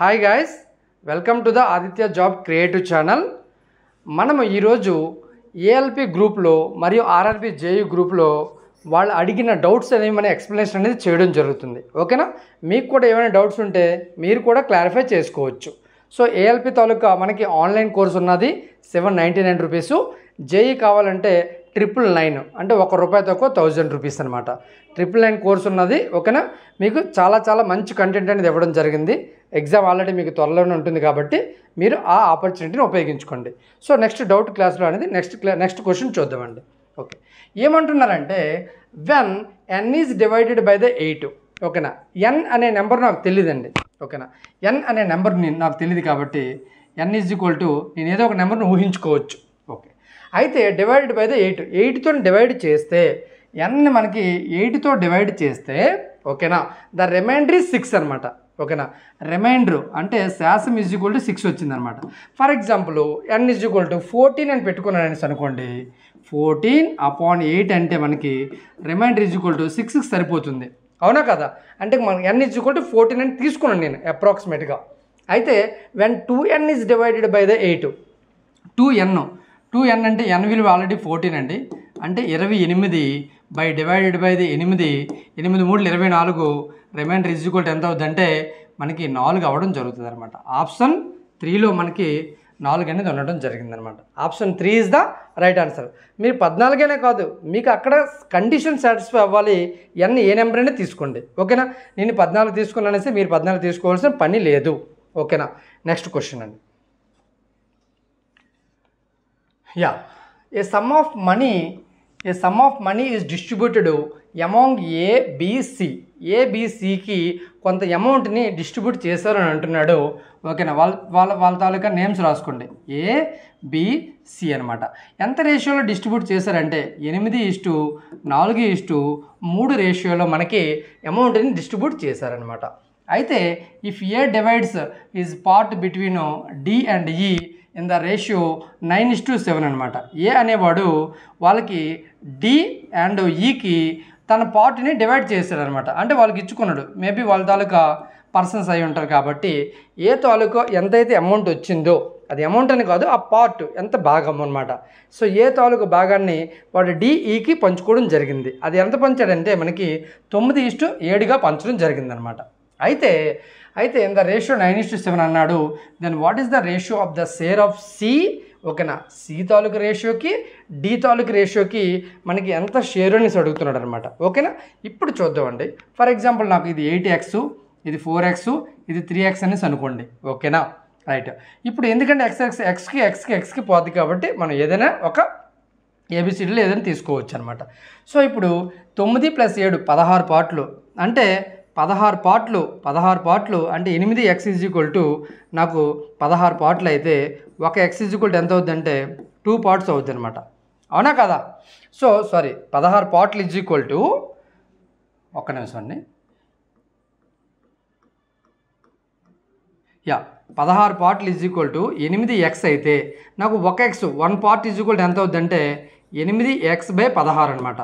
Hi guys, welcome to the Aditya job creative channel. మనము ఈరోజు ALP గ్రూప్లో మరియు ఆర్ఆర్బి జేయూ గ్రూప్లో వాళ్ళు అడిగిన డౌట్స్ అనేవి మన ఎక్స్ప్లెనేషన్ అనేది చేయడం జరుగుతుంది. ఓకేనా? మీకు కూడా ఏమైనా డౌట్స్ ఉంటే మీరు కూడా క్లారిఫై చేసుకోవచ్చు. సో ఏఎల్పి తాలూకా మనకి ఆన్లైన్ కోర్స్ ఉన్నది 799 రూపీసు. జేఈ కావాలంటే 999, అంటే ₹1 తక్కువ 1000 రూపీస్ అనమాట. 999 కోర్స్ ఉన్నది. ఓకేనా? మీకు చాలా మంచి కంటెంట్ అనేది ఇవ్వడం జరిగింది. ఎగ్జామ్ ఆల్రెడీ మీకు త్వరలోనే ఉంటుంది కాబట్టి మీరు ఆ ఆపర్చునిటీని ఉపయోగించుకోండి. సో నెక్స్ట్ డౌట్ క్లాస్లో అనేది నెక్స్ట్ క్వశ్చన్ చూద్దామండి. ఓకే, ఏమంటున్నారంటే when n is divided by the 8. ఓకేనా? n అనే నెంబర్ నాకు తెలియదండి. ఓకేనా? n అనే నెంబర్ నాకు తెలియదు కాబట్టి n ఈజ్ ఈక్వల్ టు నేను ఏదో ఒక నెంబర్ని ఊహించుకోవచ్చు. ఓకే, అయితే డివైడెడ్ బై ద 8తో డివైడ్ చేస్తే n మనకి 8తో డివైడ్ చేస్తే ఓకేనా ద రిమైండర్ ఈజ్ 6 అనమాట. ఓకేనా? రిమైండర్ అంటే శాసం ఈజ్ ఈక్వల్ టు 6 వచ్చిందనమాట. For example n is equal to 14 అని పెట్టుకున్నాను అనేసి అనుకోండి. 14/8 అంటే మనకి రిమైండర్ ఈజ్ ఈక్వల్ టు 6 సరిపోతుంది. అవునా కదా? అంటే మనకి n ఈజ్ ఈక్వల్ టు 14 అని తీసుకున్నాను నేను అప్రాక్సిమేట్గా. అయితే when 2n is divided by the 8, 2n అంటే n విలువ ఆల్రెడీ 14 అండి. అంటే 28 by divided by the 8, 8 3 24, remainder is equal to ఎంత అవుతుందంటే మనకి 4 అవ్వడం జరుగుతుంది అనమాట. ఆప్షన్ 3లో మనకి 4 అనేది ఉండడం జరిగిందనమాట. Option 3 is the right answer. మీరు 14 కాదు, మీకు అక్కడ కండిషన్ సాటిస్ఫై అవ్వాలి. n ఏ నెంబర్ అయినా తీసుకోండి. ఓకేనా? నేను 14 తీసుకున్నానేసి మీరు 14 తీసుకోవాల్సిన పని లేదు. ఓకేనా? నెక్స్ట్ క్వశ్చన్ అండి. A sum of money is distributed among A, B, C. A, B, Cకి కొంత అమౌంట్ని డిస్ట్రిబ్యూట్ చేశారు అని అంటున్నాడు. ఓకేనా? వాళ్ళ తాలూకా నేమ్స్ రాసుకోండి. A, B, C అనమాట. ఎంత రేషియోలో డిస్ట్రిబ్యూట్ చేశారంటే 8:4:3 రేషియోలో మనకి అమౌంట్ని డిస్ట్రిబ్యూట్ చేశారనమాట. అయితే if A divides is part between D and E in the ratio 9:7 అనమాట. ఏ అనేవాడు వాళ్ళకి డి అండ్ ఈకి తన పార్ట్ని డివైడ్ చేశాడనమాట. అంటే వాళ్ళకి ఇచ్చుకున్నాడు. మేబీ వాళ్ళ తాలూకా పర్సన్స్ అయి ఉంటారు కాబట్టి ఏ తాలూకా ఎంతైతే అమౌంట్ వచ్చిందో అది అమౌంట్ అని కాదు, ఆ పార్ట్ ఎంత భాగం అనమాట. సో ఏ తాలూకా భాగాన్ని వాడు డిఈకి పంచుకోవడం జరిగింది. అది ఎంత పంచాడంటే మనకి 9:7గా పంచడం జరిగిందనమాట. అయితే ఇన్ ద రేషియో 9:7 అన్నాడు. Then what is the ratio of the share of C? ఓకేనా? సి తాలూకు రేషియోకి డి తాలూకు రేషియోకి మనకి ఎంత షేర్ అనేసి అడుగుతున్నాడు అనమాట. ఓకేనా? ఇప్పుడు చూద్దామండి. ఫర్ ఎగ్జాంపుల్ నాకు ఇది 8x, ఇది 4x, ఇది 3x అనేసి అనుకోండి. ఓకేనా? రైట్. ఇప్పుడు ఎందుకంటే ఎక్స్కి పోద్ది కాబట్టి మనం ఏదైనా ఒక ఏబిసిడీలో ఏదైనా తీసుకోవచ్చు అనమాట. సో ఇప్పుడు 9 + 7 16 పార్ట్లు, అంటే 16 పార్ట్లు అంటే 8x ఈజ్ ఈక్వల్ టు నాకు 16 పార్ట్లు అయితే ఒక x ఈజ్ ఈక్వల్ టు ఎంత అవుతుందంటే 2 పార్ట్స్ అవుతుంది అనమాట. అవునా కదా? సో 16 పార్ట్లు ఈజ్ ఈక్వల్ టు, ఒక్క నిమిషం అండి, 16 పార్ట్లు ఈజ్ ఈక్వల్ టు 8x అయితే నాకు ఒక x 1 part is equal to ఎంత అవుతుందంటే 8x/16 అనమాట.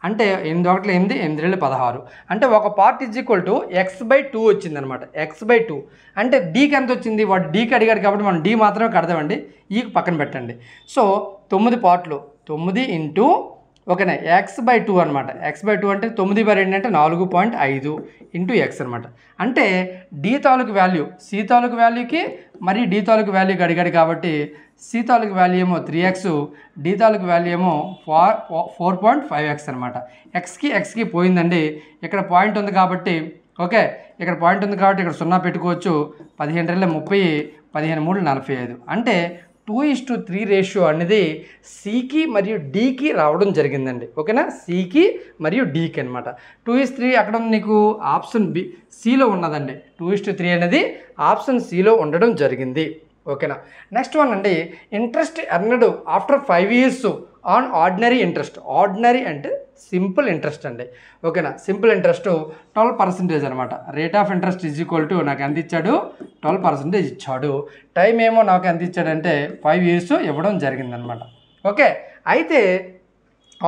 అంటే 8 8 8 16, అంటే ఒక part is equal to x/2 వచ్చిందనమాట. x/2 అంటే డీకి ఎంత వచ్చింది? వాడు డీకి అడిగాడు కాబట్టి మనం డీ మాత్రమే కడదామండి. ఈకి పక్కన పెట్టండి. సో 9 పార్ట్లు 9 ఇంటూ ఓకేనా x/2 అనమాట. x/2 అంటే 9/2 అంటే 4.5 ఇంటూ x అనమాట. అంటే డి తాలూకు వాల్యూ సి తాలూకు వాల్యూకి మరి డి తాలూకు వాల్యూకి అడిగాడు కాబట్టి సి తాలూకు వాల్యూ ఏమో 3x, డి తాలూకు వాల్యూ ఏమో 4.5x అనమాట. ఎక్స్కి పోయిందండి. ఇక్కడ పాయింట్ ఉంది కాబట్టి ఓకే, ఇక్కడ పాయింట్ ఉంది కాబట్టి ఇక్కడ 0 పెట్టుకోవచ్చు. 15 × 30, 15 3 45. అంటే 2:3 రేషియో అనేది సికి మరియు డికి రావడం జరిగిందండి. ఓకేనా? సికి మరియు డికి అనమాట. 2:3 అక్కడ నీకు ఆప్షన్ బి సిలో ఉన్నదండి. 2:3 అనేది ఆప్షన్ సిలో ఉండడం జరిగింది. ఓకేనా? నెక్స్ట్ వన్ అండి, interest earned after 5 years on ordinary interest. Ordinary అంటే సింపుల్ ఇంట్రెస్ట్ అండి. ఓకేనా? సింపుల్ ఇంట్రెస్ట్ 12% అనమాట. Rate of interest is equal to నాకు ఎంత ఇచ్చాడు? 12% ఇచ్చాడు. టైం ఏమో నాకు ఎంత ఇచ్చాడంటే 5 years ఇవ్వడం జరిగిందనమాట. ఓకే, అయితే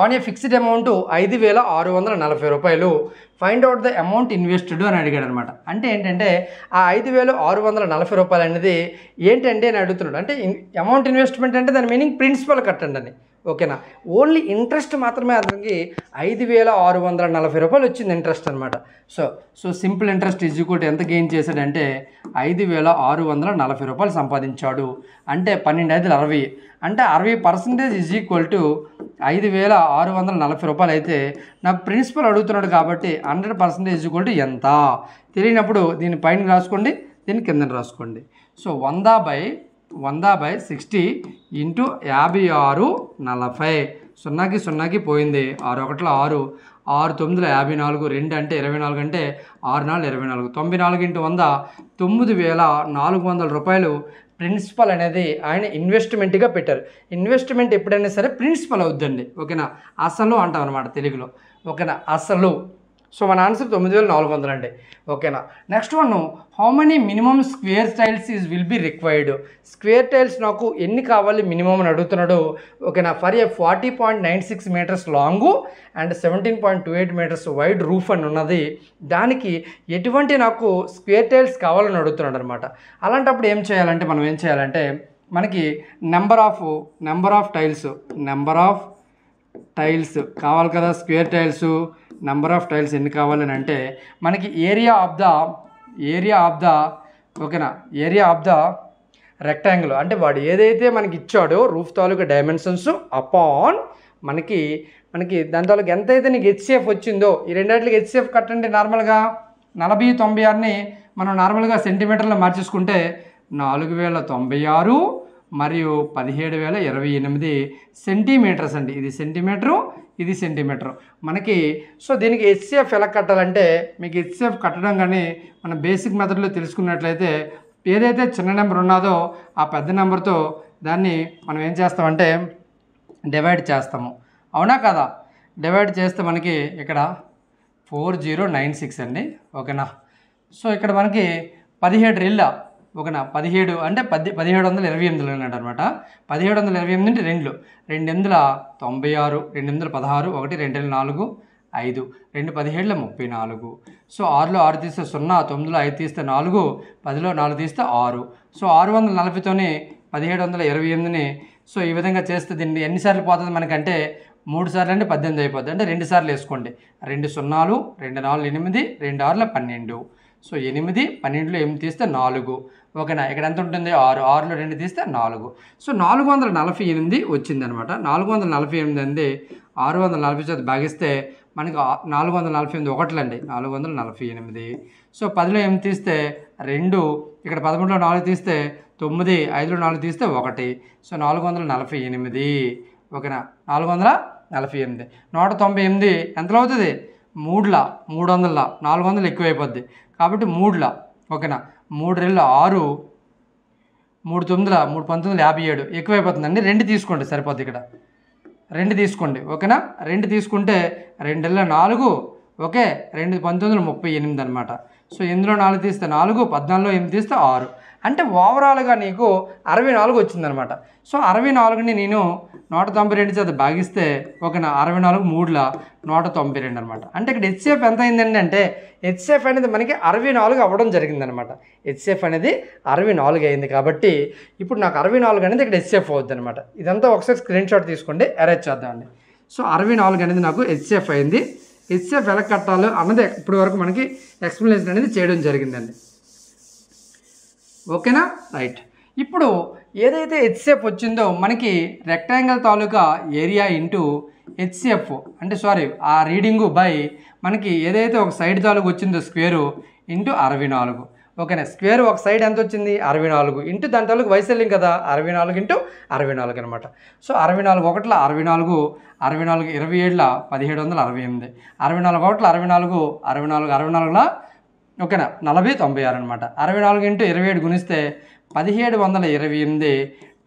ఆన్ ఏ ఫిక్స్డ్ అమౌంట్ 5,640 రూపాయలు. Find out the amount invested అని అడిగాడు అనమాట. అంటే ఏంటంటే ఆ 5,640 రూపాయలు అనేది ఏంటంటే అని అడుగుతున్నాడు. అంటే అమౌంట్ ఇన్వెస్ట్మెంట్ అంటే దాని మీనింగ్ ప్రిన్సిపల్ కట్టండి అని. ఓకేనా, ఓన్లీ ఇంట్రెస్ట్ మాత్రమే అతనికి 5,640 రూపాయలు వచ్చింది ఇంట్రెస్ట్ అనమాట. So simple interest is equal to ఎంత గెయిన్ చేశాడంటే 5,640 రూపాయలు సంపాదించాడు. అంటే 12 60 అంటే 60% ఈజ్ ఈక్వల్ టు 5,640 రూపాయలు అయితే నా ప్రిన్సిపల్ అడుగుతున్నాడు కాబట్టి 100% ఈజ్ ఈక్వల్ టు ఎంత తెలియనప్పుడు దీన్ని పైన రాసుకోండి, దీన్ని కింద రాసుకోండి. So 100/60 into 56/40. 0కి 0కి పోయింది, 6 1 6, 6 9 54, 2 అంటే 24 అంటే 6 4 24, 94 × 100 9,400 రూపాయలు ప్రిన్సిపల్ అనేది ఆయన ఇన్వెస్ట్మెంట్గా పెట్టారు. ఇన్వెస్ట్మెంట్ ఎప్పుడైనా సరే ప్రిన్సిపల్ అవుద్దండి. ఓకేనా, అసలు అంటాం అనమాట తెలుగులో. ఓకేనా, అసలు. సో మన ఆన్సర్ 9,400 అండి. ఓకేనా, next one, how many minimum square tiles will be required. Square tiles నాకు ఎన్ని కావాలి మినిమమ్ అని అడుగుతున్నాడు. ఓకేనా, for a 40.96 metres long and 17.28 metres wide roof అని ఉన్నది. దానికి ఎటువంటి నాకు స్క్వేర్ టైల్స్ కావాలని అడుగుతున్నాడు అనమాట. అలాంటప్పుడు ఏం చేయాలంటే మనం ఏం చేయాలంటే మనకి నెంబర్ ఆఫ్ టైల్స్ కావాలి కదా. Square tiles number of tiles ఎన్ని కావాలని అంటే మనకి ఏరియా ఆఫ్ ద రెక్టాంగిల్ అంటే వాడు ఏదైతే మనకి ఇచ్చాడో రూఫ్ తాలూకా డైమెన్షన్స్ అపాన్ మనకి దాని తాలూకా ఎంతైతే నీకు హెచ్సిఎఫ్ వచ్చిందో ఈ రెండింటికి హెచ్సిఎఫ్ కట్టండి. నార్మల్గా 40/96ని మనం నార్మల్గా సెంటీమీటర్లో మార్చేసుకుంటే 4,096 మరియు 17,028 సెంటీమీటర్స్ అండి. ఇది సెంటీమీటరు, ఇది సెంటీమీటరు మనకి. సో దీనికి హెచ్సిఎఫ్ ఎలా కట్టాలంటే మీకు హెచ్సిఎఫ్ కట్టడం కానీ మన బేసిక్ మెథడ్లో తెలుసుకున్నట్లయితే ఏదైతే చిన్న నెంబర్ ఉన్నదో ఆ పెద్ద నెంబర్తో దాన్ని మనం ఏం చేస్తామంటే డివైడ్ చేస్తాము. అవునా కదా, డివైడ్ చేస్తే మనకి ఇక్కడ 4096 అండి. ఓకేనా, సో ఇక్కడ మనకి 17 రెళ్ళ. ఓకేనా, 17 అంటే 1728 అన్నాడు అనమాట. 1728 అంటే 2 2 96, 2 16, 1 2 4 5, 2 17 34. సో 6లో 6 తీస్తే 0, 9లో 5 తీస్తే 4, 10లో 4 తీస్తే 6. సో 640తోని 1728ని సో ఈ విధంగా చేస్తే దీన్ని ఎన్నిసార్లు పోతుంది మనకంటే 3 సార్లు అంటే 18 అయిపోద్ది. అంటే 2 సార్లు వేసుకోండి. 2 0, 2 4 8, 2 6 12. సో 8, 12లో 8 తీస్తే 4. ఓకేనా, ఇక్కడ ఎంత ఉంటుంది 6, 6లో 2 తీస్తే 4. సో 448 వచ్చిందనమాట. 448 అంది 640 చేత భాగిస్తే మనకి 448 ఒకట్లండి, 448. సో 10లో 8 తీస్తే 2, ఇక్కడ 11లో 4 తీస్తే 9, 5లో 4 తీస్తే 1. సో 448. ఓకేనా, 448. 198 ఎంతలో అవుతుంది 3ల 300ల 400 ఎక్కువైపోద్ది కాబట్టి 3ల. ఓకేనా, 3 రెళ్ళు 6, 3 9 3 19 57 ఎక్కువైపోతుందండి. 2 తీసుకోండి సరిపోద్ది. ఇక్కడ 2 తీసుకోండి. ఓకేనా, 2 తీసుకుంటే 2 4, ఓకే 2 19 38 అనమాట. సో 8లో 4 తీస్తే 4, 14లో 8 తీస్తే 6. అంటే ఓవరాల్గా నీకు 64 వచ్చిందనమాట. సో 64ని నేను 192 చేత భాగిస్తే ఓకేనా 64 3ల 192 అనమాట. అంటే ఇక్కడ హెచ్సిఎఫ్ ఎంత అయిందండి అంటే హెచ్సిఎఫ్ అనేది మనకి 64 అవ్వడం జరిగిందనమాట. హెచ్సిఎఫ్ అనేది 64 అయింది కాబట్టి ఇప్పుడు నాకు 64 అనేది ఇక్కడ హెచ్సిఎఫ్ అవుద్ది అనమాట. ఇదంతా ఒకసారి స్క్రీన్ షాట్ తీసుకోండి, అరేంజ్ చేద్దామండి. సో 64 అనేది నాకు హెచ్సిఎఫ్ అయింది. హెచ్సిఎఫ్ ఎలా కట్టాలో అన్నది ఇప్పటి వరకు మనకి ఎక్స్ప్లెనేషన్ అనేది చేయడం జరిగిందండి. ఓకేనా, రైట్. ఇప్పుడు ఏదైతే హెచ్సిఎఫ్ వచ్చిందో మనకి రెక్టాంగిల్ తాలూకా ఏరియా ఇంటూ హెచ్సిఎఫ్ అంటే ఆ రీడింగు బై మనకి ఏదైతే ఒక సైడ్ తాలూకు వచ్చిందో స్క్వేరు ఇంటూ 64. ఓకేనా, స్క్వేర్ ఒక సైడ్ ఎంత వచ్చింది 64 ఇంటూ దాని తాలూకు వైశాల్యం కదా 64 ఇంటూ 64 అనమాట. సో 64 ఒకట్ల 64, 64 27ల 1768, 64 ఒకట్ల 64, 64 64ల ఓకేనా 40 96 అనమాట. 64 ఇంటూ 27 గుణిస్తే 1728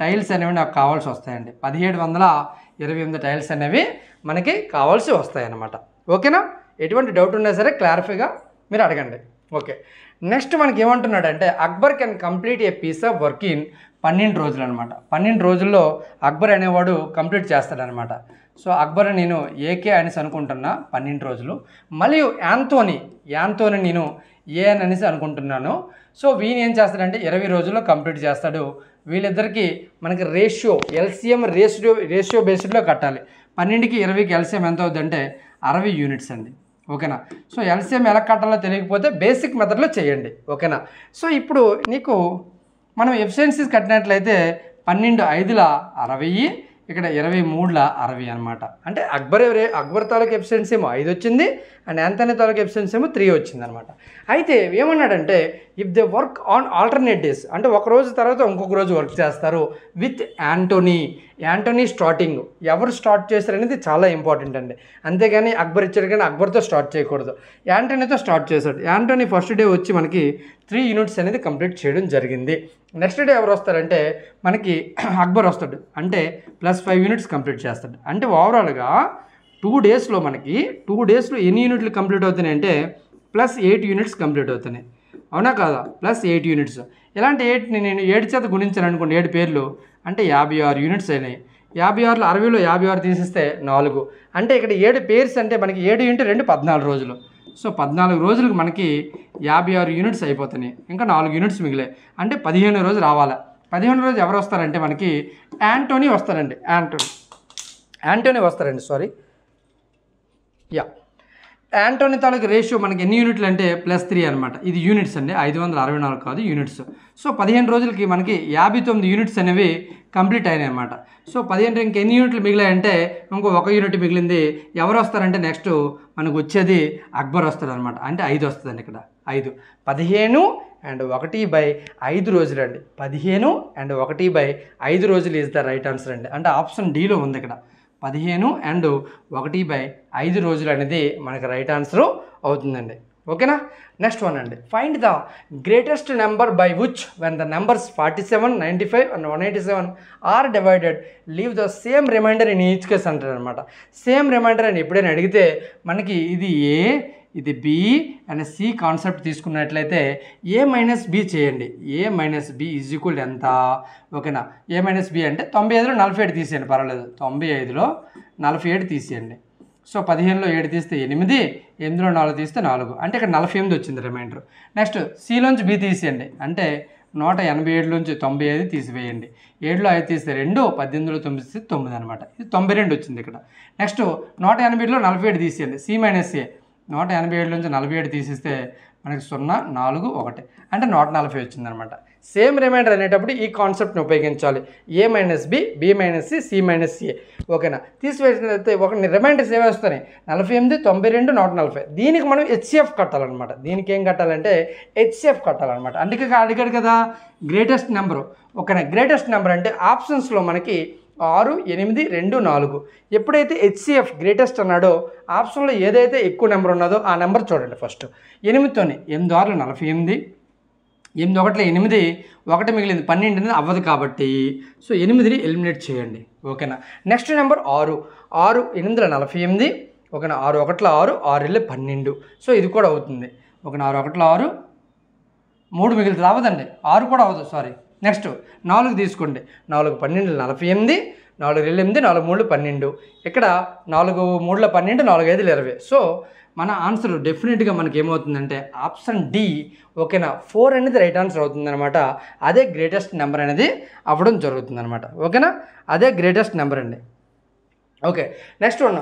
టైల్స్ అనేవి నాకు కావాల్సి వస్తాయండి. 1728 టైల్స్ అనేవి మనకి కావాల్సి వస్తాయి అన్నమాట. ఓకేనా, ఎటువంటి డౌట్ ఉన్నా సరే క్లారిఫైగా మీరు అడగండి. ఓకే, నెక్స్ట్ మనకి ఏమంటున్నాడంటే Akbar can complete a piece of work in 12 రోజులు అనమాట. 12 రోజుల్లో అక్బర్ అనేవాడు కంప్లీట్ చేస్తాడనమాట. సో అక్బర్ నేను ఏకే అనేసి అనుకుంటున్నా 12 రోజులు. మరియు యాంతోనీ నేను ఏ అనేసి అనుకుంటున్నాను. సో వీని ఏం చేస్తాడంటే 20 రోజుల్లో కంప్లీట్ చేస్తాడు. వీళ్ళిద్దరికి మనకి ఎల్సిఎం రేషియో బేస్డ్లో కట్టాలి. 12కి 20కి ఎల్సిఎం ఎంత అవుతుందంటే 60 యూనిట్స్ అండి. ఓకేనా. సో ఎల్సిఎం ఎలా కట్టాలో తెలియకపోతే బేసిక్ మెథడ్లో చేయండి. ఓకేనా. సో ఇప్పుడు నీకు మనం ఎఫిషియన్సీస్ కట్టినట్లయితే 12/5 60, ఇక్కడ 23 60 అనమాట. అంటే అక్బర్ తాలూకు ఎఫిషియన్సీ ఏమో 5 వచ్చింది అండ్ యాంథనీ తాలూకు ఎఫిషియన్సీ ఏమో 3 వచ్చింది అనమాట. అయితే ఏమన్నాడంటే if they work on alternate days, అంటే ఒక రోజు తర్వాత ఇంకొక రోజు వర్క్ చేస్తారు విత్ యాంటోనీ స్టార్టింగ్. ఎవరు స్టార్ట్ చేస్తారు అనేది చాలా ఇంపార్టెంట్ అండి. అంతేగాని అక్బర్ ఇచ్చాడు కానీ అక్బర్తో స్టార్ట్ చేయకూడదు. యాంటోనీతో స్టార్ట్ చేశాడు. యాంటోనీ ఫస్ట్ డే వచ్చి మనకి 3 యూనిట్స్ అనేది కంప్లీట్ చేయడం జరిగింది. నెక్స్ట్ డే ఎవరు వస్తారంటే మనకి అక్బర్ వస్తాడు, అంటే +5 యూనిట్స్ కంప్లీట్ చేస్తాడు. అంటే ఓవరాల్గా 2 డేస్లో మనకి 2 డేస్లో ఎన్ని యూనిట్లు కంప్లీట్ అవుతున్నాయి అంటే +8 యూనిట్స్ కంప్లీట్ అవుతున్నాయి. అవునా కాదా? +8 యూనిట్స్. ఇలాంటి 8ని నేను 7 చేత గుణించాను అనుకోండి, 7 పేర్లు అంటే 56 యూనిట్స్ అయినాయి. 56లో 60లో 56 తీసిస్తే 4. అంటే ఇక్కడ 7 పేర్స్ అంటే మనకి 7 × 2 14 రోజులు. సో 14 రోజులకు మనకి 56 యూనిట్స్ అయిపోతున్నాయి. ఇంకా 4 యూనిట్స్ మిగిలాయి. అంటే 15 రోజు రావాలి. 15 రోజు ఎవరు వస్తారంటే మనకి యాంటోనీ వస్తారండి. యాంటోనీ వస్తారండి. యాంటోనీ తాలూకు రేషియో మనకి ఎన్ని యూనిట్లు అంటే +3 అనమాట. ఇది యూనిట్స్ అండి, 564 కాదు, యూనిట్స్. సో 15 రోజులకి మనకి 59 యూనిట్స్ అనేవి కంప్లీట్ అయినాయి అనమాట. సో 15 ఇంక ఎన్ని యూనిట్లు మిగిలాయంటే ఇంకో 1 యూనిట్ మిగిలింది. ఎవరు వస్తారంటే నెక్స్ట్ మనకు వచ్చేది అక్బర్ వస్తారనమాట. అంటే 5 వస్తుందండి. ఇక్కడ 5 15 and 1/5 రోజులు అండి. 15 and 1/5 రోజులు ఈజ్ ద రైట్ ఆన్సర్ అండి. అంటే ఆప్షన్ డీలో ఉంది ఇక్కడ. 15 and 1/5 రోజులు అనేది మనకి రైట్ ఆన్సర్ అవుతుందండి. ఓకేనా. నెక్స్ట్ వన్ అండి, find the greatest number by which when the numbers 47, 95 and 187 are divided leave the same remainder in each case అంటారు అనమాట. సేమ్ రిమైండర్ అని ఎప్పుడైనా అడిగితే మనకి ఇది ఏ, ఇది బి అండ్ సి కాన్సెప్ట్ తీసుకున్నట్లయితే A-B చేయండి. A-B = ఎంత? ఓకేనా. A-B అంటే 95లో 47 తీసేయండి, పర్వాలేదు. 95లో 47 తీసేయండి. సో 15లో 7 తీస్తే 8, 8లో 4 తీస్తే 4, అంటే ఇక్కడ 48 వచ్చింది రిమైండర్. నెక్స్ట్ సిలోంచి బి తీసేయండి, అంటే 187లోంచి 95 తీసివేయండి. 7లో 5 తీస్తే 2, 18లో 9 తీస్తే 9 అనమాట. ఇది 92 వచ్చింది ఇక్కడ. నెక్స్ట్ 187లో 47 తీసేయండి. C-A 187లోంచి 47 తీసిస్తే మనకి 0, 4, 1 అంటే 140 వచ్చిందనమాట. సేమ్ రిమైండర్ అనేటప్పుడు ఈ కాన్సెప్ట్ని ఉపయోగించాలి. A-B, B-C, C-A. ఓకేనా. తీసివేసినట్లయితే ఒక రిమైండర్స్ ఏవి వస్తాయి? 48, 92, 140. దీనికి మనం HCF కట్టాలన్నమాట. దీనికి ఏం కట్టాలంటే HCF కట్టాలన్నమాట. అందుకే అడిగాడు కదా గ్రేటెస్ట్ నెంబరు. ఓకేనా. గ్రేటెస్ట్ నెంబర్ అంటే ఆప్షన్స్లో మనకి 6, 8, 2, 4. ఎప్పుడైతే HCF గ్రేటెస్ట్ అన్నాడో ఆప్షన్లో ఏదైతే ఎక్కువ నెంబర్ ఉన్నదో ఆ నెంబర్ చూడండి. ఫస్ట్ 8తోని 8 6 48, 8 1 8, 1 మిగిలింది 12 అనేది అవ్వదు కాబట్టి సో 8ని ఎలిమినేట్ చేయండి. ఓకేనా. Next number 6, 6 8 48. ఓకేనా. 6 1 6, 6 12. సో ఇది కూడా అవుతుంది. ఓకేనా. 6 1 6, 3 మిగిలింది అవ్వదండి. 6 కూడా అవ్వదు, సారీ. నెక్స్ట్ 4 తీసుకోండి. 4 12 48, 4 8, 4 3 12. ఇక్కడ 4 3 12, 4 5 20. సో మన ఆన్సర్ డెఫినెట్గా మనకి ఏమవుతుందంటే ఆప్షన్ డి. ఓకేనా. 4 అనేది రైట్ ఆన్సర్ అవుతుందన్నమాట. అదే గ్రేటెస్ట్ నెంబర్ అనేది అవ్వడం జరుగుతుందన్నమాట. ఓకేనా. అదే గ్రేటెస్ట్ నెంబర్ అండి. Okay. Next one,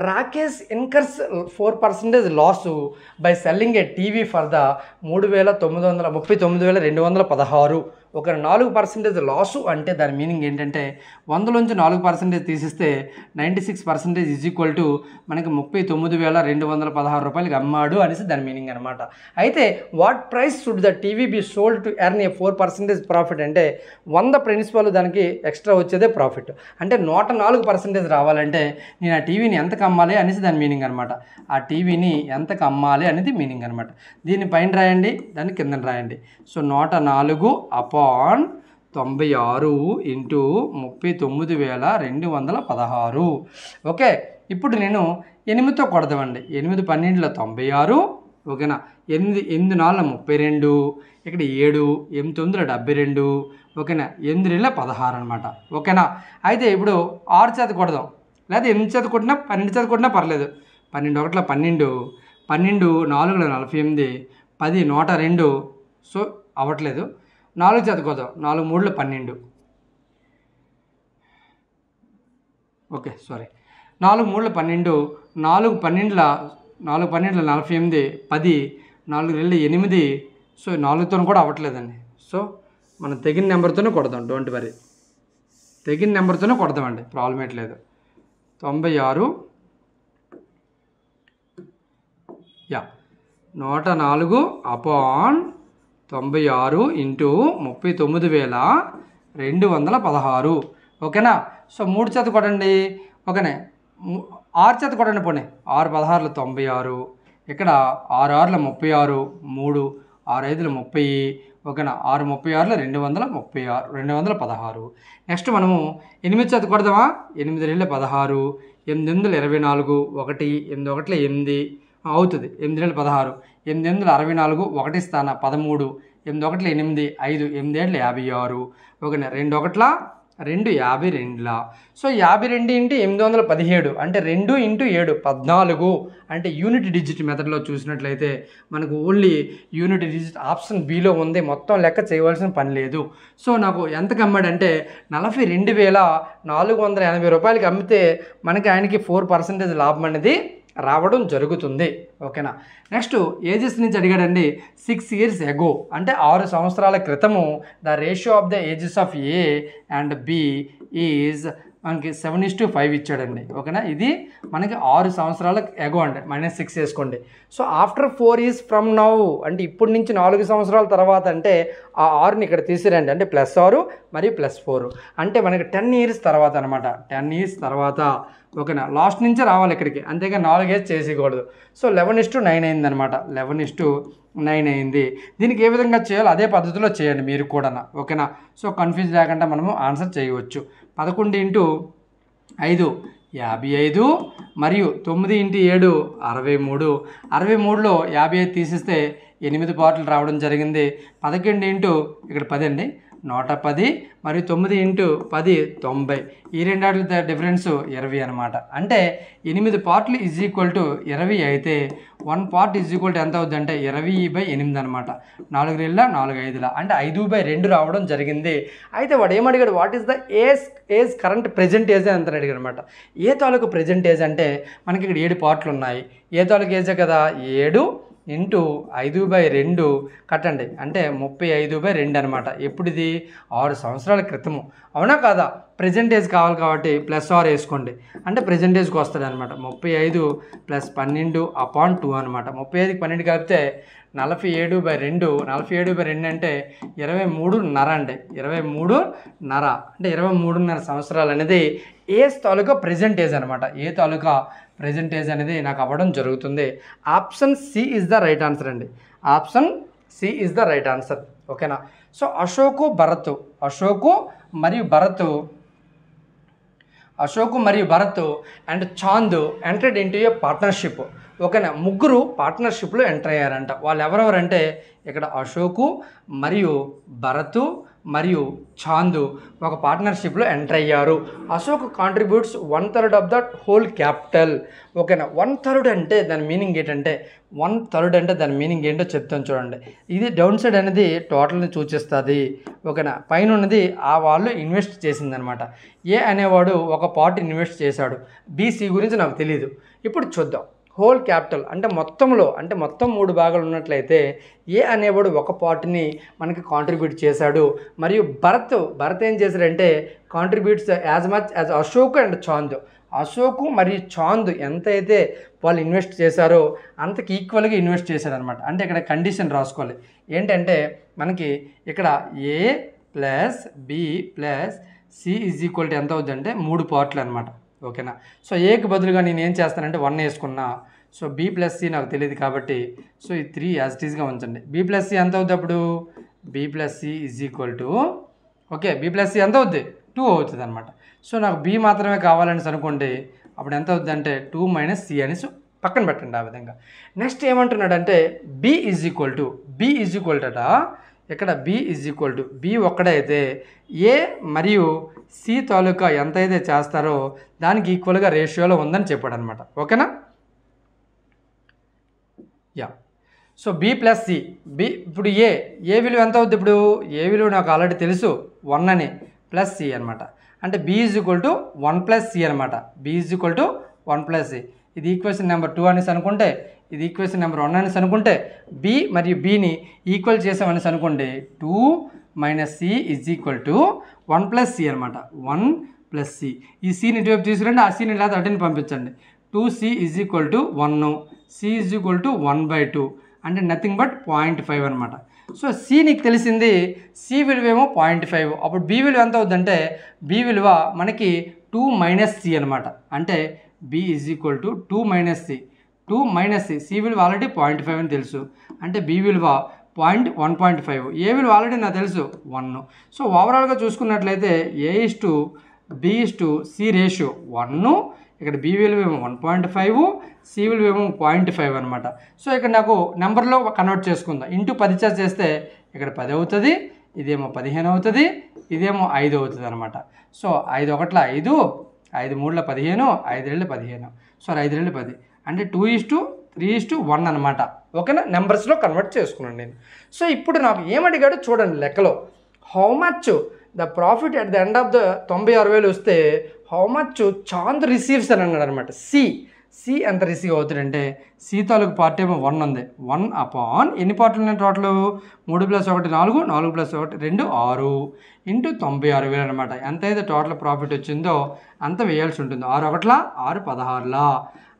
Rakesh incurs 4% loss by selling a TV for the 39,216. ఒక 4% లాసు అంటే దాని మీనింగ్ ఏంటంటే 100లోంచి 4% తీసిస్తే 96% = మనకి 39,216 రూపాయలకి అమ్మాడు అనేసి దాని మీనింగ్ అనమాట. అయితే what price should the TV be sold to earn a 4% profit అంటే 100 ప్రిన్సిపల్ దానికి ఎక్స్ట్రా వచ్చేదే ప్రాఫిట్. అంటే 104% రావాలంటే నేను ఆ టీవీని ఎంతకు అమ్మాలి అనేసి దాని మీనింగ్ అనమాట. ఆ టీవీని ఎంతకు అమ్మాలి అనేది మీనింగ్ అనమాట. దీన్ని పైన రాయండి, దాన్ని కింద రాయండి. సో 104/96 × 39,216. ఓకే. ఇప్పుడు నేను 8తో కొడదామండి. 8 12 96. ఓకేనా. ఎనిమిది 4 32, ఇక్కడ 7, 8 9 72, ఓకేనా, 8 2 16 అనమాట. ఓకేనా. అయితే ఇప్పుడు 6 చేత కొడదాం, లేదా 8 చేత కొట్టినా 12 చేత కొట్టినా పర్లేదు. 12 1 12, 12 4 48, 10 102. సో అవ్వట్లేదు. 4 చేత కొడదాం, 4 3 12, ఓకే సారీ, 4 3 12, 4 12 48, 10, 4 2 8. సో 4తో కూడా అవ్వట్లేదండి. సో మనం తెగిన నెంబర్తోనే కొడదాం, డోంట్ వరీ, తెగిన నెంబర్తోనే కొడదామండి, ప్రాబ్లం ఏట్లేదు. 96 104 upon 96 into 39,216. ఓకేనా. సో 3 చేత కొట్టండి. ఓకేనే, 6 చేత కొట్టండి. పోనీ 6 16 96, ఇక్కడ 6 6 36, 3 6 5 30. ఓకేనా, 6 36 216. నెక్స్ట్ మనము 8 చేత కొడదామా. 8 2 16, 8 8 24, 1 8 1 8 అవుతుంది. 8 2 16, 8 8 64, 1 స్థాన 13, 8 1 8, 5 8 7 56. ఓకేనా, 2 1 2 52. సో 52 ఇంటూ 817 అంటే 2 ఇంటూ 7 14. అంటే యూనిట్ డిజిట్ మెథడ్లో చూసినట్లయితే మనకు only unit digit option below ఉంది, మొత్తం లెక్క చేయవలసిన పని లేదు. సో నాకు ఎంతకు అమ్మాడంటే 42,480 రూపాయలకి అమ్మితే మనకి ఆయనకి 4% లాభం అనేది రావడం జరుగుతుంది. ఓకేనా. నెక్స్ట్ ఏజెస్ నుంచి అడిగాడండి. 6 years ago అంటే 6 సంవత్సరాల క్రితము the ratio of the ages of A and B is మనకి 7:5 ఇచ్చాడండి. ఓకేనా, ఇది మనకి 6 సంవత్సరాల ఎగో అండి, -6 వేసుకోండి. So after 4 years from now అంటే ఇప్పటి నుంచి 4 సంవత్సరాల తర్వాత అంటే ఆ 6ని ఇక్కడ తీసిరండి, అంటే +6 మరియు +4 అంటే మనకి 10 years తర్వాత అనమాట. 10 years తర్వాత. ఓకేనా, లాస్ట్ నుంచే రావాలి ఇక్కడికి, అంతేగా 4 years చేసేయకూడదు. సో 11:9 అయింది అనమాట. 11:9 అయింది. దీనికి ఏ విధంగా చేయాలో అదే పద్ధతిలో చేయండి మీరు కూడా. ఓకేనా. సో కన్ఫ్యూజ్ లేకుండా మనము ఆన్సర్ చేయవచ్చు. 11 × 5 55 మరియు 9 × 7 63. 63లో 55 తీసిస్తే 8 పార్ట్లు రావడం జరిగింది. 11 ఇక్కడ 10 అండి, 110 మరియు 9 × 10 90. ఈ రెండాట్ల డిఫరెన్స్ 20 అనమాట. అంటే 8 పార్ట్లు ఈజ్ ఈక్వల్ టు 20 అయితే 1 పార్ట్ ఈజ్ ఈక్వల్ టు ఎంత అవుతుంది అంటే 20/8 అనమాట. 4 2 4 5 అంటే 5/2 రావడం జరిగింది. అయితే వాడు ఏమడిగాడు, what is the age current present age అని అంతా అడిగాడు అనమాట. ఏ తాలూకు ప్రెజెంట్ ఏజ్ అంటే మనకి ఇక్కడ 7 పార్ట్లు ఉన్నాయి. ఏ తాలూకు ఏజే కదా, 7 × 5/2 కట్టండి, అంటే 35/2 అనమాట. ఎప్పుడు ఇది 6 సంవత్సరాల క్రితము, అవునా కాదా. ప్రెజెంటేజ్ కావాలి కాబట్టి +6 వేసుకోండి, అంటే ప్రెజెంటేజ్కి వస్తుంది అనమాట. 35 + 12/2 అనమాట. 35కి 12 కలిపితే 47/2. 47/2 అంటే 23.5 అండి. 23.5 అంటే 23.5 సంవత్సరాలు అనేది ఏజ్ తాలూకా ప్రెజెంట్ ఏజ్ అనమాట. ఏ తాలూకా ప్రెజెంట్ ఏజ్ అనేది నాకు అవ్వడం జరుగుతుంది. Option C is the right answer అండి. Option C is the right answer. ఓకేనా. సో అశోకు మరియు Bharat and Chand entered into a partnership. ఓకేనా, ముగ్గురు పార్ట్నర్షిప్లో ఎంటర్ అయ్యారంట. వాళ్ళు ఎవరెవరంటే ఇక్కడ అశోకు మరియు భరత్ మరియు చాంద్ ఒక పార్ట్నర్షిప్లో ఎంటర్ అయ్యారు. Ashok contributes 1/3 of the whole capital. ఓకేనా, 1/3 అంటే దాని మీనింగ్ ఏంటంటే 1/3 అంటే దాని మీనింగ్ ఏంటో చెప్తాను చూడండి. ఇది డౌన్ సైడ్ అనేది టోటల్ని సూచిస్తుంది. ఓకేనా, పైన ఉన్నది ఆ వాళ్ళు ఇన్వెస్ట్ చేసిందనమాట. ఏ అనేవాడు ఒక పార్ట్ ఇన్వెస్ట్ చేశాడు. బీసీ గురించి నాకు తెలియదు. ఇప్పుడు చూద్దాం. హోల్ క్యాపిటల్ అంటే మొత్తంలో, అంటే మొత్తం 3 భాగాలు ఉన్నట్లయితే ఏ అనేవాడు ఒక పార్ట్ని మనకి కాంట్రిబ్యూట్ చేశాడు. మరియు భరత్ ఏం చేశాడంటే contributes as much as Ashok and Chand. Ashok మరియు చాంద్ ఎంతైతే వాళ్ళు ఇన్వెస్ట్ చేశారో అంతకు ఈక్వల్గా ఇన్వెస్ట్ చేశారనమాట. అంటే ఇక్కడ కండిషన్ రాసుకోవాలి ఏంటంటే మనకి ఇక్కడ A plus B plus C is equal to ఎంత అవుతుందంటే 3 పార్ట్లు అనమాట. ఓకేనా. సో ఏకి బదులుగా నేను ఏం చేస్తానంటే 1 వేసుకున్నా. సో బి ప్లస్ సి నాకు తెలియదు కాబట్టి సో ఈ 3 యాజ్ ఇట్ ఈస్గా ఉంచండి. బి ప్లస్ సి ఎంత అవుతుంది అప్పుడు, B plus C is equal to okay B plus C ఎంత అవుద్ది 2 అవుతుంది అనమాట. సో నాకు బి మాత్రమే కావాలని అనుకోండి, అప్పుడు ఎంత అవుతుంది అంటే 2 - సి అని పక్కన పెట్టండి ఆ విధంగా. నెక్స్ట్ ఏమంటున్నాడంటే బి ఈజ్ ఈక్వల్ టు అట ఇక్కడ B is equal to B ఒక్కడైతే ఏ మరియు సి తాలూకా ఎంత అయితే చేస్తారో దానికి ఈక్వల్గా రేషియోలో ఉందని చెప్పాడు అనమాట. ఓకేనా? Yeah. So B plus C, B ఇప్పుడు ఏ విలువ ఎంత అవుద్ది? ఇప్పుడు ఏ విలువ నాకు ఆల్రెడీ తెలుసు 1 అని, ప్లస్ సి అనమాట. అంటే B is equal to 1 plus C అనమాట. B is equal to 1 plus C. ఇది ఈక్వేషన్ నెంబర్ 2 అనేసి అనుకుంటే, ఇది ఈక్వేషన్ నెంబర్ 1 అనేసి అనుకుంటే, బి మరియు బిని ఈక్వల్ చేసామనేసి అనుకోండి. 2 minus C is equal to 1 plus C అనమాట. 1 ప్లస్ సి. ఈ సిని ఇటువైపు తీసుకురండి, ఆ సిని లేదా అటుని పంపించండి. 2c is equal to 1, C is equal to 1/2 అంటే నథింగ్ బట్ 0.5 అనమాట. సో సి నీకు తెలిసింది, సి విలువ ఏమో 0.5. అప్పుడు బి విలువ ఎంత అవుద్దంటే బి విలువ మనకి 2 మైనస్ సి అనమాట. అంటే B is equal to 2 minus C. 2 minus C, C విలువ ఆల్రెడీ 0.5 అని తెలుసు. అంటే బి విలువ 1.5. ఏ విలువ ఆల్రెడీ నాకు తెలుసు 1. సో ఓవరాల్గా చూసుకున్నట్లయితే A is to B is to C ratio 1. ఇక్కడ బి విలువ ఏమో 1.5, సి విలువ ఏమో 0.5 అనమాట. సో ఇక్కడ నాకు నెంబర్లో కన్వర్ట్ చేసుకుందాం. ఇంటూ 10 చేస్తే ఇక్కడ 10 అవుతుంది, ఇదేమో 15 అవుతుంది, ఇదేమో 5 అవుతుంది అనమాట. సో 5 ఒకట్ల 5, 5 మూడుల 15, 5 2 15. సో 5 2 10 అంటే 2:3:1 అనమాట. ఓకేనా? నెంబర్స్లో కన్వర్ట్ చేసుకున్నాను నేను. సో ఇప్పుడు నాకు ఏమడిగాడు చూడండి లెక్కలో. How much the profit at the end of the 96,000 వస్తే హౌ మచ్ చాంద్ రిసీవ్స్ అని అన్నాడు అనమాట. సి ఎంత రిసీవ్ అవుతాడంటే సి తాలూకు పార్ట్ ఏమో 1 ఉంది. 1 అపాన్ ఎన్ని పార్ట్లు ఉన్నాయి టోటల్? 3 + 1 4, 4 + 1 2 6 ఇంటూ 96,000 అనమాట. ఎంతైతే టోటల్ ప్రాఫిట్ వచ్చిందో అంత వేయాల్సి ఉంటుంది. 6 ఒకట్ల 6 16లా.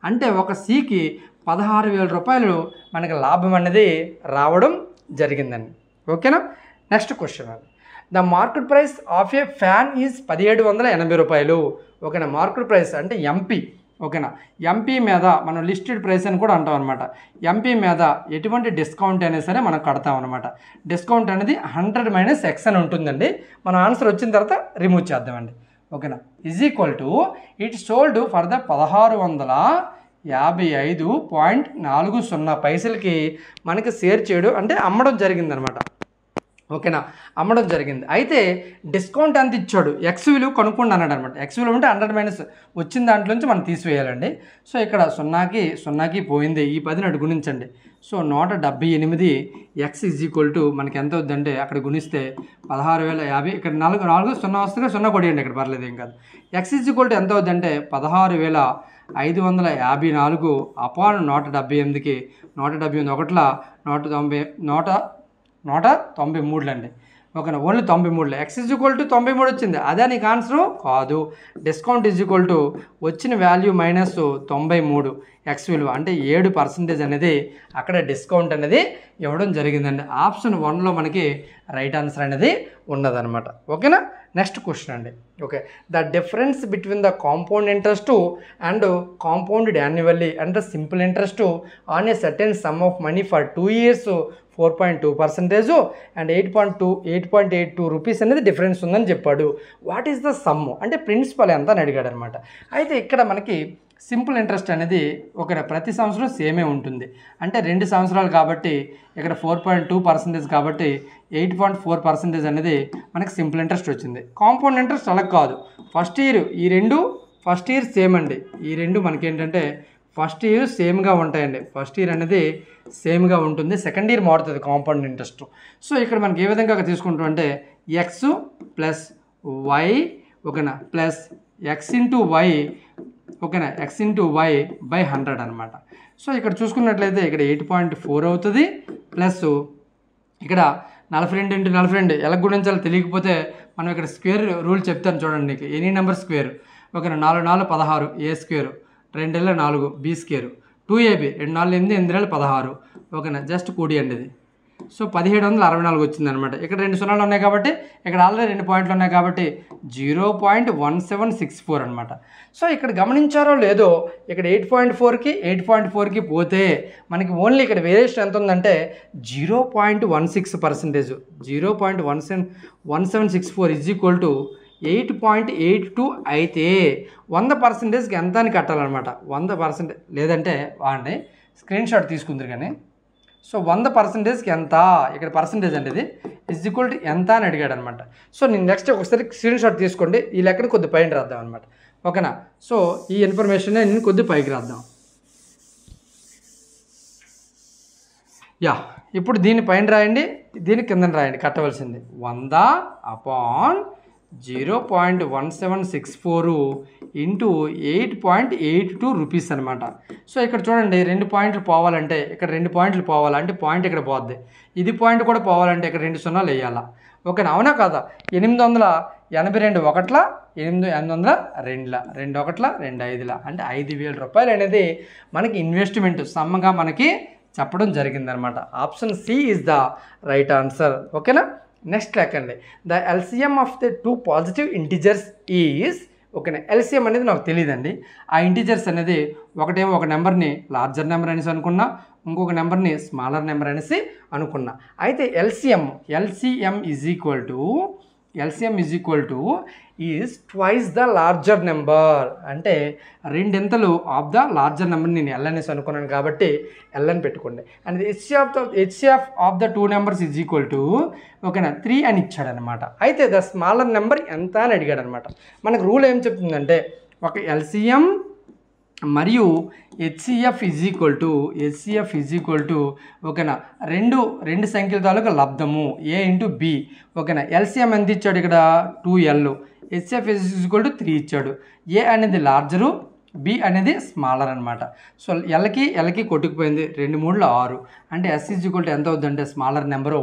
అంటే ఒక సికి 16,000 రూపాయలు మనకి లాభం అనేది రావడం జరిగిందండి. ఓకేనా? నెక్స్ట్ క్వశ్చన్ అది. The market price of A fan is 1780 రూపాయలు. ఓకేనా? మార్కెట్ ప్రైస్ అంటే ఎంపీ. ఓకేనా? ఎంపీ మీద మనం లిస్టెడ్ ప్రైస్ అని కూడా అంటాం అనమాట. ఎంపీ మీద ఎటువంటి డిస్కౌంట్ అయినా సరే మనం కడతాం అనమాట. డిస్కౌంట్ అనేది 100 - X అని ఉంటుందండి. మన ఆన్సర్ వచ్చిన తర్వాత రిమూవ్ చేద్దామండి. ఓకేనా? Is equal to it sold for the 1655.40 పైసలకి మనకి సేల్ చేయడం అంటే అమ్మడం జరిగిందనమాట. ఓకేనా? అమ్మడం జరిగింది. అయితే డిస్కౌంట్ ఎంత ఇచ్చాడు? ఎక్స్ విలువ కనుక్కోండి అన్నాడు అనమాట. ఎక్స్ విలువ అంటే 100 - వచ్చిన దాంట్లోంచి మనం తీసివేయాలండి. సో ఇక్కడ 0కి పోయింది, ఈ 10ని అటు గుణించండి. So 178 X is equal to మనకి ఎంత అవుద్దంటే అక్కడ గుణిస్తే 16,050. ఇక్కడ 4 0 వస్తుంది, 0 కొడియండి, ఇక్కడ పర్లేదు ఏం కాదు. ఎక్స్ ఈజ్ ఈక్వల్ టు ఎంత అవుద్దంటే 16,554 అపాన్ 178కి 178 ఒకట్ల 193 అండి. ఓకేనా? Only 93. X is equal to 93 వచ్చింది. అదే నీకు ఆన్సరు కాదు. డిస్కౌంట్ ఈజ్ ఈక్వల్ టు వచ్చిన వాల్యూ మైనస్ 93 ఎక్స్ విలువ అంటే 7% అనేది అక్కడ డిస్కౌంట్ అనేది ఇవ్వడం జరిగిందండి. ఆప్షన్ 1లో మనకి రైట్ ఆన్సర్ అనేది ఉన్నదనమాట. ఓకేనా? నెక్స్ట్ క్వశ్చన్ అండి. Okay, the difference between the compound interest and compounded annually and the simple interest on a certain some of money for 2 years 4.2% and 8.82 rupees అనేది డిఫరెన్స్ ఉందని చెప్పాడు. వాట్ ఈస్ ద సమ్ అంటే principal ఎంత అని అడిగాడు అనమాట. అయితే ఇక్కడ మనకి సింపుల్ ఇంట్రెస్ట్ అనేది ప్రతి సంవత్సరం సేమే ఉంటుంది. అంటే 2 సంవత్సరాలు కాబట్టి ఇక్కడ 4.2% కాబట్టి 8.4% అనేది మనకి సింపుల్ ఇంట్రెస్ట్ వచ్చింది. కాంపౌండ్ ఇంట్రెస్ట్ అలా కాదు. First year first year same అండి. ఈ రెండు మనకేంటంటే ఫస్ట్ ఇయర్ సేమ్గా ఉంటాయండి. ఫస్ట్ ఇయర్ అనేది సేమ్గా ఉంటుంది, సెకండ్ ఇయర్ మారుతుంది కాంపౌండ్ ఇంట్రెస్ట్. సో ఇక్కడ మనకి ఏ విధంగా తీసుకుంటాం అంటే ఎక్స్ ప్లస్ వై ఓకేనా ప్లస్ ఎక్స్ ఇంటూ వై ఓకేనా ఎక్స్ ఇంటూ వై బై 100 అనమాట. సో ఇక్కడ చూసుకున్నట్లయితే ఇక్కడ 8.4 అవుతుంది ప్లస్ ఇక్కడ 42 × 42 ఎలా గుణించాలో తెలియకపోతే మనం ఇక్కడ స్క్వేర్ రూల్ చెప్తాను చూడండి. నీకు ఎనీ నెంబర్ స్క్వేర్ ఓకేనా 4 4 16 ఏ స్క్వేర్ 2 4 బి స్క్వేర్ 2ab 2 4 8 8 16 ఓకేనా జస్ట్ కూడియండి ఇది. సో 1764 వచ్చిందనమాట. ఇక్కడ 2 సున్నాలు ఉన్నాయి కాబట్టి ఇక్కడ ఆల్రెడీ 2 పాయింట్లు ఉన్నాయి కాబట్టి 0.1764 అనమాట. సో ఇక్కడ గమనించారో లేదో ఇక్కడ 8.4కి పోతే మనకి ఓన్లీ ఇక్కడ వేరియేషన్ ఎంత ఉందంటే 0.16%. 0.1764 ఈజ్ ఈక్వల్ టు 8.82 అయితే 100%కి ఎంత అని కట్టాలన్నమాట. 100% లేదంటే వాడిని స్క్రీన్ షాట్ తీసుకుందరు కానీ. సో 100%కి ఎంత, ఇక్కడ పర్సంటేజ్ అంటే ఇది ఈక్వల్ టు ఎంత అని అడిగాడు అనమాట. సో నేను నెక్స్ట్ ఒకసారి స్క్రీన్ షాట్ తీసుకోండి, ఈ లెక్కను కొద్ది పైన రాద్దాం అనమాట. ఓకేనా. సో ఈ ఇన్ఫర్మేషన్ నేను కొద్ది పైకి రాద్దాం. యా, ఇప్పుడు దీని పైన రాయండి, దీని కింద రాయండి కట్టవలసింది. 100/0.1764 ఇంటూ 8.82 రూపీస్ అనమాట. సో ఇక్కడ చూడండి, 2 పాయింట్లు పోవాలంటే ఇక్కడ 2 పాయింట్లు పోవాలంటే పాయింట్ ఇక్కడ పోద్ది, ఇది పాయింట్ కూడా పోవాలంటే ఇక్కడ 2 సున్నాలు వేయాలా. ఓకేనా, అవునా కాదా. 882 ఒకట్ల 800 రెండుల 2 ఒకట్ల 2 5ల అంటే 5,000 రూపాయలు అనేది మనకి ఇన్వెస్ట్మెంట్ సమ్మగా మనకి చెప్పడం జరిగిందనమాట. Option C is the right answer. ఓకేనా. నెక్స్ట్ లెక్కండి. The LCM of the 2 positive integers is. ఓకేనా, ఎల్సిఎం అనేది నాకు తెలియదండి. ఆ ఇంటిజర్స్ అనేది ఒకటేమో ఒక నెంబర్ని లార్జర్ నెంబర్ అనేసి అనుకున్నా, ఇంకొక నెంబర్ని స్మాలర్ నెంబర్ అనేసి అనుకున్నా. అయితే LCM is equal to is twice the larger number. అంటే రెండింతలు ఆఫ్ ద లార్జర్ నెంబర్ నేను ఎల్ అనేసి అనుకున్నాను కాబట్టి ఎల్ అని పెట్టుకోండి. And HCF of the 2 numbers is equal to ఓకేనా 3 అని ఇచ్చాడు అనమాట. అయితే ద స్మాలర్ నెంబర్ ఎంత అని అడిగాడు అనమాట. మనకు రూల్ ఏం చెప్తుందంటే ఒక ఎల్సిఎం మరియు హెచ్సిఎఫ్ ఈజ్ ఈక్వల్ టు ఓకేనా రెండు సంఖ్యల తాలూకా లబ్ధము ఏ ఇంటూ బి. ఓకేనా, ఎల్సిఎం ఎంత ఇచ్చాడు ఇక్కడ 2L, HCF is equal to 3 ఇచ్చాడు. ఏ అనేది లార్జరు, బి అనేది స్మాలర్ అనమాట. సో ఎల్కి కొట్టుకుపోయింది, 2 3 6 అంటే ఎస్ ఈజ్ ఈక్వల్ టు ఎంత అవుతుందంటే స్మాలర్ నెంబరు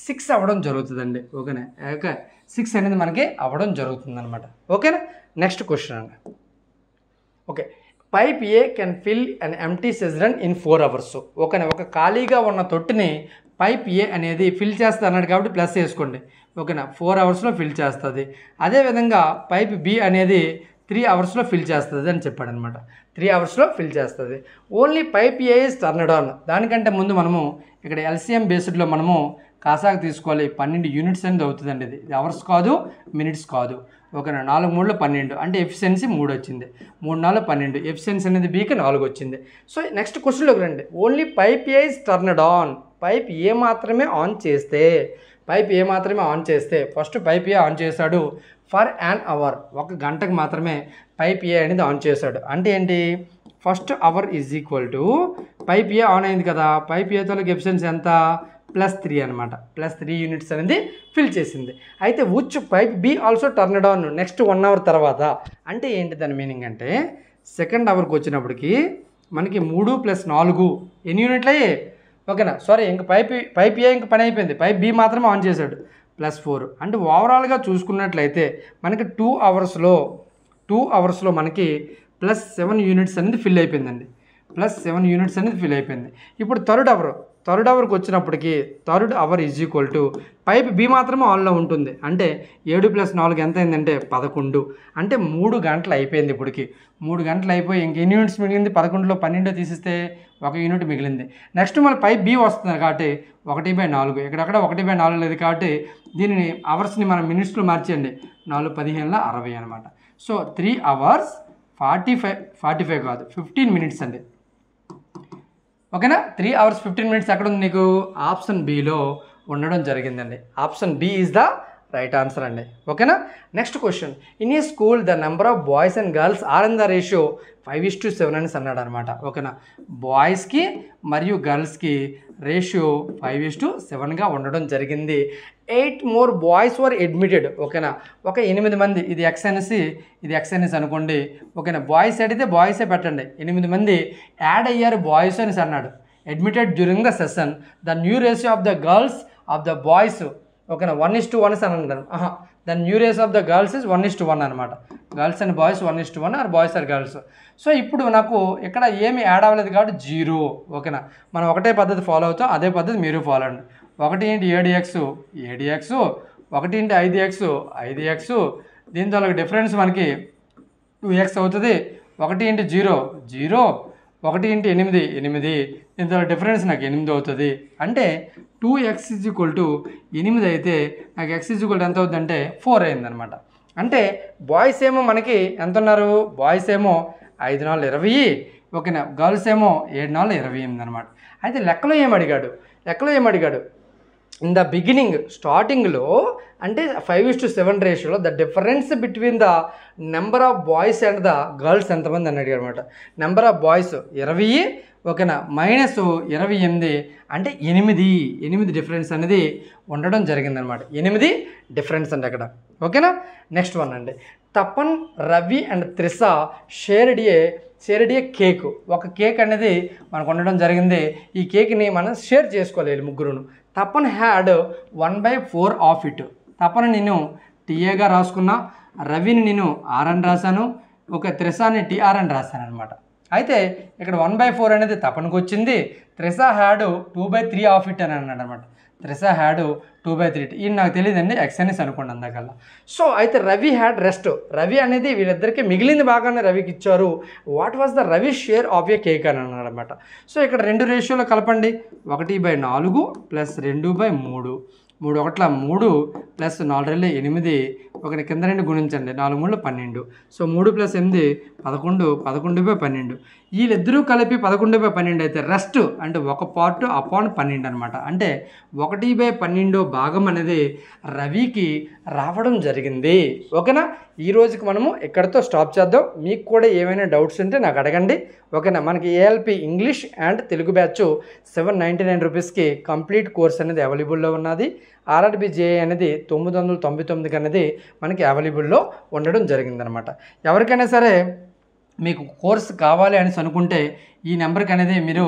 6 అవ్వడం జరుగుతుందండి. ఓకేనా, ఓకే 6 అనేది మనకి అవ్వడం జరుగుతుంది అనమాట. ఓకేనా. నెక్స్ట్ క్వశ్చన్ అండి. Okay, pipe A can fill an empty cistern in 4 hours. ఓకేనా, ఒక ఖాళీగా ఉన్న తొట్టిని పైప్ ఏ అనేది ఫిల్ చేస్తుంది అన్నాడు కాబట్టి ప్లస్ వేసుకోండి. ఓకేనా, 4 hours ఫిల్ చేస్తుంది. అదేవిధంగా పైప్ బి అనేది 3 hours ఫిల్ చేస్తుంది అని చెప్పాడు అనమాట. 3 hours ఫిల్ చేస్తుంది. Only pipe A is turned on. దానికంటే ముందు మనము ఇక్కడ ఎల్సిఎం బేస్డ్లో మనము కాసాకు తీసుకోవాలి. 12 యూనిట్స్ అనేది అవుతుందండి. ఇది అవర్స్ కాదు, మినిట్స్ కాదు. ఓకేనా, 4 3 12 అంటే ఎఫిషియన్సీ 3 వచ్చింది. 3 4 12 ఎఫిషియన్సీ అనేది బీకి 4 వచ్చింది. సో నెక్స్ట్ క్వశ్చన్లోకి రండి. Only pipe A is turned on. Pipe A మాత్రమే ఆన్ చేస్తే ఫస్ట్ పైప్ ఏ ఆన్ చేశాడు ఫర్ యాన్ అవర్. 1 గంటకు మాత్రమే పైప్ ఏ అనేది ఆన్ చేశాడు. అంటే ఏంటి, first hour is equal to pipe A on అయింది కదా, పైప్ ఏ తోలకి ఎఫిషియన్సీ ఎంత +3 అనమాట. +3 యూనిట్స్ అనేది ఫిల్ చేసింది. అయితే which pipe be also turned on next 1 hour తర్వాత. అంటే ఏంటి దాని మీనింగ్ అంటే సెకండ్ అవర్కి వచ్చినప్పటికి మనకి 3 + 4 ఎన్ని యూనిట్లు అయ్యాయి. ఓకేనా, సారీ ఇంక పైప్ ఏ ఇంక పని అయిపోయింది. పైప్ బి మాత్రమే ఆన్ చేశాడు +4. అంటే ఓవరాల్గా చూసుకున్నట్లయితే మనకి 2 hours మనకి +7 యూనిట్స్ అనేది ఫిల్ అయిపోయిందండి. +7 యూనిట్స్ అనేది ఫిల్ అయిపోయింది. ఇప్పుడు థర్డ్ అవర్కి వచ్చినప్పటికి third hour is equal to pipe B మాత్రమే ఆన్లో ఉంటుంది. అంటే 7 + 4 ఎంత అయిందంటే 11. అంటే 3 గంటలు అయిపోయింది. ఇప్పటికి 3 గంటలు అయిపోయి ఇంక ఎన్ని యూనిట్స్ మిగిలింది, 11లో 12 తీసిస్తే 1 యూనిట్ మిగిలింది. నెక్స్ట్ మళ్ళీ పైప్ బి వస్తుంది కాబట్టి 1/4. ఇక్కడక్కడ 1/4 లేదు కాబట్టి దీనిని అవర్స్ని మనం మినిట్స్లో మార్చేయండి. 4 15 60 అనమాట. సో 3 hours 45 కాదు 15 minutes అండి. ఓకేనా, 3 hours 15 minutes ఎక్కడ ఉంది నీకు, ఆప్షన్ బిలో ఉండడం జరిగిందండి. Option B is the right answer అండి. ఓకేనా. Next question. In a school the number of boys and girls are in the ratio 5:7 అనేసి అన్నాడు అనమాట. ఓకేనా, బాయ్స్కి మరియు గర్ల్స్కి రేషియో 5:7గా ఉండడం జరిగింది. 8 more boys were admitted. ఓకేనా, ఒక 8 మంది, ఇది ఎక్స్ అనేసి అనుకోండి. ఓకేనా, బాయ్స్ అడిగితే బాయ్సే పెట్టండి. 8 మంది యాడ్ అయ్యారు బాయ్స్ అనేసి అన్నాడు. Admitted during the session. The new ratio of the girls of the boys. ఓకేనా, 1:1 అని అన్నాడు. The new ratio of the girls is 1:1 అనమాట. Girls and boys 1:1 or boys or girls. So ఇప్పుడు నాకు ఇక్కడ ఏమి యాడ్ అవ్వలేదు కాబట్టి 0. ఓకేనా, మనం ఒకటే పద్ధతి ఫాలో అవుతాం, అదే పద్ధతి మీరు ఫాలో అండి. 1 × 7x 7x, 1 × 5x 5x. దీంతో డిఫరెన్స్ మనకి 2x అవుతుంది. 1 × 0 0, 1 × 8 8. దీంతో డిఫరెన్స్ నాకు 8 అవుతుంది. అంటే 2x = 8 అయితే నాకు x = ఎంత అవుతుందంటే 4 అయిందనమాట. అంటే బాయ్స్ ఏమో మనకి ఎంత ఉన్నారు, బాయ్స్ ఏమో 5 4 20, ఓకేనా, గర్ల్స్ ఏమో 7 4 28 అనమాట. అయితే లెక్కలో ఏమడిగాడు ఇన్ ద బిగినింగ్, స్టార్టింగ్లో అంటే 5:7 రేషియోలో the difference between the number of boys and the girls ఎంతమంది అని అడిగాడు అనమాట. నెంబర్ ఆఫ్ బాయ్స్ 20, ఓకేనా, -28 అంటే 8 డిఫరెన్స్ అనేది ఉండడం జరిగిందనమాట. 8 డిఫరెన్స్ అండి అక్కడ, ఓకేనా. నెక్స్ట్ వన్ అండి, Tapan, Ravi and Trisha shared a cake. ఒక కేక్ అనేది మనకు ఉండడం జరిగింది. ఈ కేక్ని మనం షేర్ చేసుకోవాలి ముగ్గురును. Tapan had 1/4 of it. Tapan నేను టీఏగా రాసుకున్నా, రవిని నేను ఆర్ అని రాశాను, ఒక త్రిషాని టీఆర్ అని రాశాను అనమాట. అయితే ఇక్కడ 1/4 అనేది తపన్కి వచ్చింది. త్రిష హ్యాడ్ 2/3 ఆఫ్ ఇట్ అని అన్నాడు అనమాట. త్రిష హ్యాడ్ 2/3. ఇది నాకు తెలియదండి, ఎక్స్ఎన్ఎస్ అనుకోండి అందకల్లా. సో అయితే రవి హ్యాడ్ రెస్ట్. రవి అనేది వీళ్ళిద్దరికి మిగిలింది బాగానే రవికి ఇచ్చారు. What was the Ravi share of A cake అని అన్నాడు అనమాట. సో ఇక్కడ 2 రేషియోలో కలపండి. 1/4 ప్లస్ 2/3, 3 1 3 ప్లస్ 4 2 8, ఒకటి కింద 2 గుణించండి, 4 3 12. సో 3 + 8 11, 11/12. వీళ్ళిద్దరూ కలిపి 11/12 అయితే రెస్ట్ అంటే ఒక పార్ట్ అపాన్ 12 అనమాట. అంటే 1/12 భాగం అనేది రవికి రావడం జరిగింది. ఓకేనా. ఈ రోజుకి మనము ఇక్కడితో స్టాప్ చేద్దాం. మీకు కూడా ఏమైనా డౌట్స్ ఉంటే నాకు అడగండి, ఓకేనా. మనకి ALP English and Telugu batch 799 రూపీస్కి కంప్లీట్ కోర్స్ అనేది అవైలబుల్లో ఉన్నది. ఆర్ఆర్బి జేఏ అనేది 999 అనేది మనకి అవైలబుల్లో ఉండడం జరిగిందనమాట. ఎవరికైనా సరే మీకు కోర్స్ కావాలి అని అనుకుంటే ఈ నెంబర్కి అనేది మీరు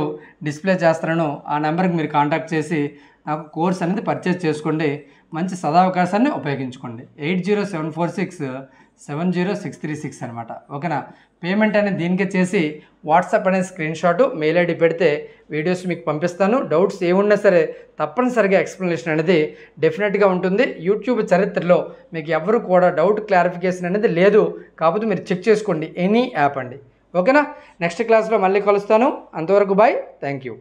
డిస్ప్లే చేస్తాను. ఆ నెంబర్కి మీరు కాంటాక్ట్ చేసి నాకు కోర్స్ అనేది పర్చేజ్ చేసుకోండి. మంచి సదావకాశాన్ని ఉపయోగించుకోండి. 8074670636 అనమాట, ఓకేనా. పేమెంట్ అనేది దీనికే చేసి వాట్సాప్ అనేది స్క్రీన్ షాట్, మెయిల్ ఐడి పెడితే వీడియోస్ మీకు పంపిస్తాను. డౌట్స్ ఏమున్నా సరే తప్పనిసరిగా ఎక్స్ప్లెనేషన్ అనేది డెఫినెట్గా ఉంటుంది. యూట్యూబ్ చరిత్రలో మీకు ఎవరు కూడా డౌట్ క్లారిఫికేషన్ అనేది లేదు, కాకపోతే మీరు చెక్ చేసుకోండి ఎనీ యాప్ అండి, ఓకేనా. నెక్స్ట్ క్లాస్లో మళ్ళీ కలుస్తాను. అంతవరకు బాయ్, థ్యాంక్ యూ.